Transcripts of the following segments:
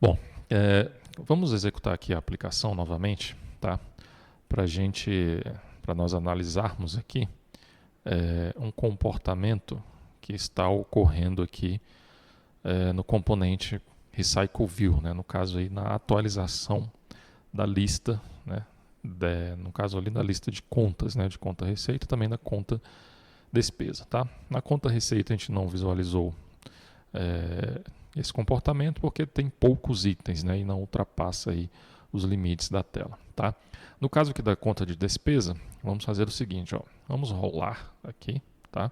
Bom, vamos executar aqui a aplicação novamente, tá? Para nós analisarmos aqui um comportamento que está ocorrendo aqui no componente RecycleView, né? No caso aí na atualização da lista, né? No caso ali da lista de contas, né? De conta receita e também da conta despesa, tá? Na conta receita a gente não visualizou esse comportamento porque tem poucos itens, né, e não ultrapassa aí os limites da tela, tá? No caso aqui da conta de despesa, vamos fazer o seguinte, ó, vamos rolar aqui, tá?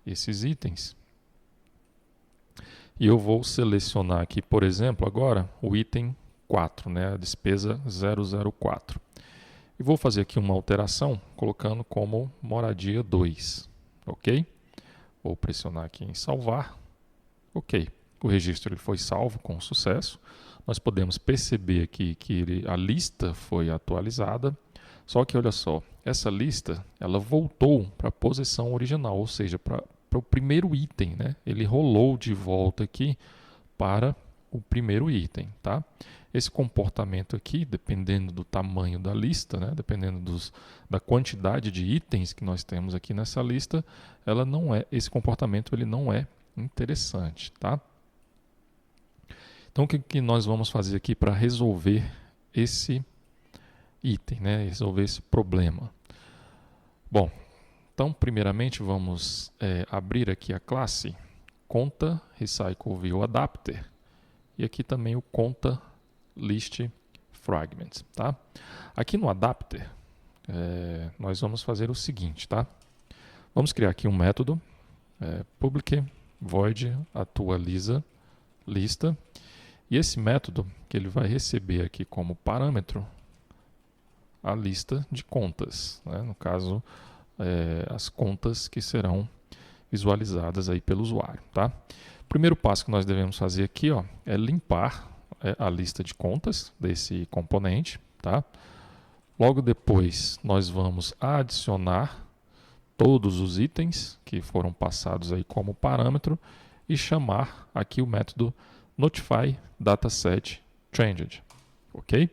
Esses itens e eu vou selecionar aqui, por exemplo, agora o item 4, né, a despesa 004. E vou fazer aqui uma alteração colocando como moradia 2, ok? Vou pressionar aqui em salvar, ok. O registro ele foi salvo com sucesso. Nós podemos perceber aqui que a lista foi atualizada. Só que olha só, essa lista ela voltou para a posição original, ou seja, para o primeiro item, né? Ele rolou de volta aqui para o primeiro item, tá? Esse comportamento aqui, dependendo do tamanho da lista, né? Dependendo da quantidade de itens que nós temos aqui nessa lista, esse comportamento ele não é interessante, tá? Então, o que nós vamos fazer aqui para resolver esse item, né? Resolver esse problema? Bom, então, primeiramente, vamos abrir aqui a classe conta RecycleViewAdapter e aqui também o conta list fragments, tá? Aqui no adapter, nós vamos fazer o seguinte, tá? Vamos criar aqui um método public void atualiza lista. E esse método que ele vai receber aqui como parâmetro a lista de contas, né? No caso, as contas que serão visualizadas aí pelo usuário, tá? O primeiro passo que nós devemos fazer aqui, ó, é limpar a lista de contas desse componente, tá? Logo depois, nós vamos adicionar todos os itens que foram passados aí como parâmetro e chamar aqui o método notify dataset changed, ok?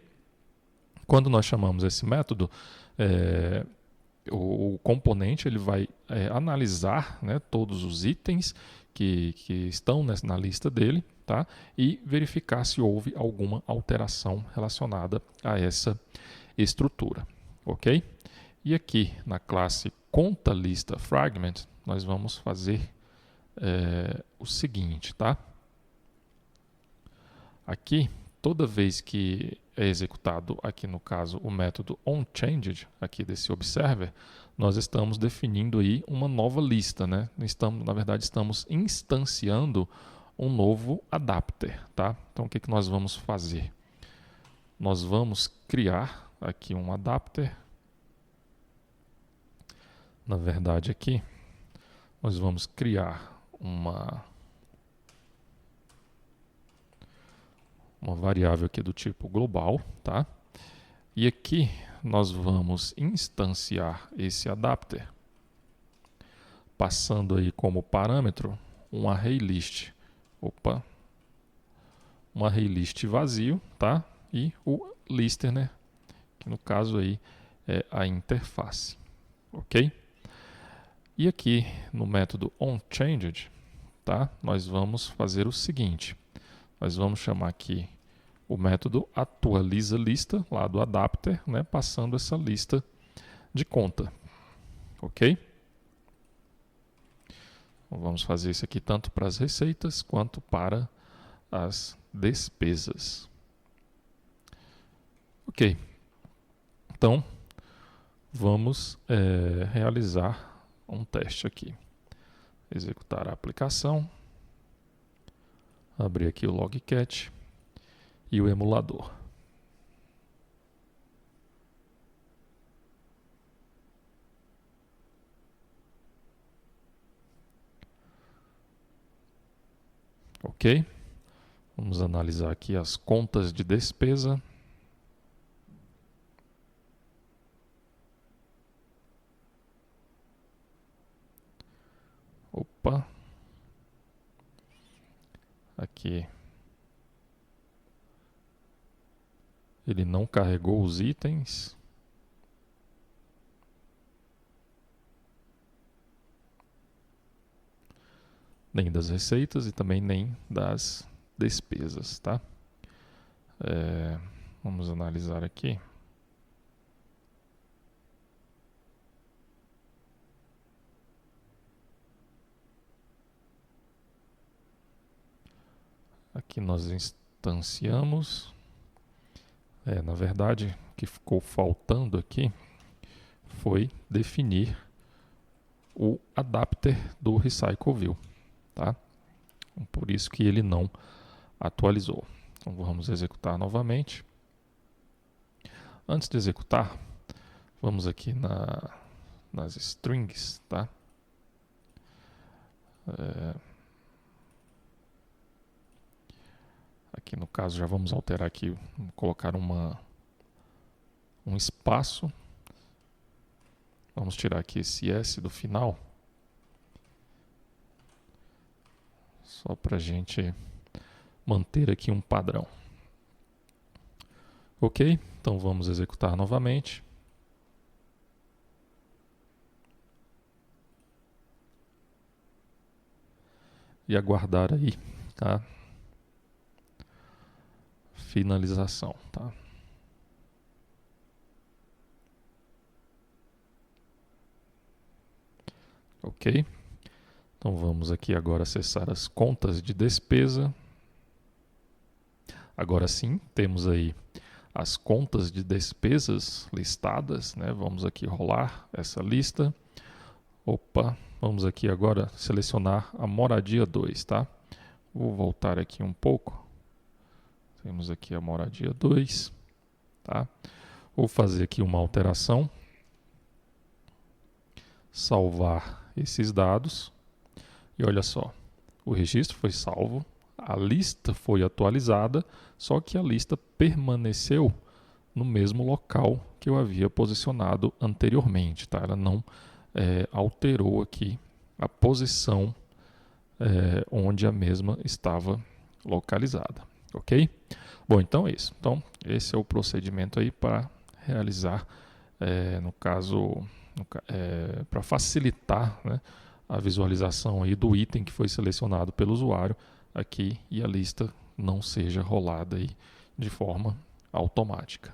Quando nós chamamos esse método, o componente ele vai analisar, né, todos os itens que estão na lista dele, tá? E verificar se houve alguma alteração relacionada a essa estrutura, ok? E aqui na classe conta lista fragment nós vamos fazer o seguinte, tá? Aqui, toda vez que é executado, aqui no caso, o método onChanged, aqui desse observer, nós estamos definindo aí uma nova lista, né? Na verdade, estamos instanciando um novo adapter, tá? Então, o que nós vamos fazer? Nós vamos criar aqui um adapter. Na verdade, aqui, nós vamos criar uma variável aqui do tipo global, tá? E aqui nós vamos instanciar esse adapter, passando aí como parâmetro um ArrayList. Um ArrayList vazio, tá? E o listener, que no caso aí é a interface, ok? E aqui no método onChanged, tá? Nós vamos fazer o seguinte. Nós vamos chamar aqui o método atualiza lista lá do adapter, né, passando essa lista de conta, ok? Então, vamos fazer isso aqui tanto para as receitas quanto para as despesas. Ok, então vamos realizar um teste aqui. Executar a aplicação, abrir aqui o logcat e o emulador. Ok? Vamos analisar aqui as contas de despesa. Opa. Aqui. ele não carregou os itens. Nem das receitas e também nem das despesas, tá? Vamos analisar aqui. Aqui nós instanciamos. Na verdade, o que ficou faltando aqui foi definir o adapter do Recycle View, tá? Por isso que ele não atualizou. Então vamos executar novamente. Antes de executar, vamos aqui nas strings, tá? Aqui no caso já vamos alterar aqui, vamos colocar um espaço. Vamos tirar aqui esse S do final, só para a gente manter aqui um padrão. Ok, então vamos executar novamente. E aguardar aí a finalização, tá? Ok, então vamos aqui agora acessar as contas de despesa. Agora sim, temos aí as contas de despesas listadas, né? Vamos aqui rolar essa lista. Opa, vamos aqui agora selecionar a moradia 2, tá? Vou voltar aqui um pouco. Temos aqui a moradia 2, tá? Vou fazer aqui uma alteração. Salvar esses dados. E olha só, o registro foi salvo, a lista foi atualizada, só que a lista permaneceu no mesmo local que eu havia posicionado anteriormente, tá? Ela não alterou aqui a posição onde a mesma estava localizada, ok? Bom, então é isso. Então, esse é o procedimento aí para realizar, no caso, para facilitar, né, a visualização aí do item que foi selecionado pelo usuário aqui e a lista não seja rolada aí de forma automática.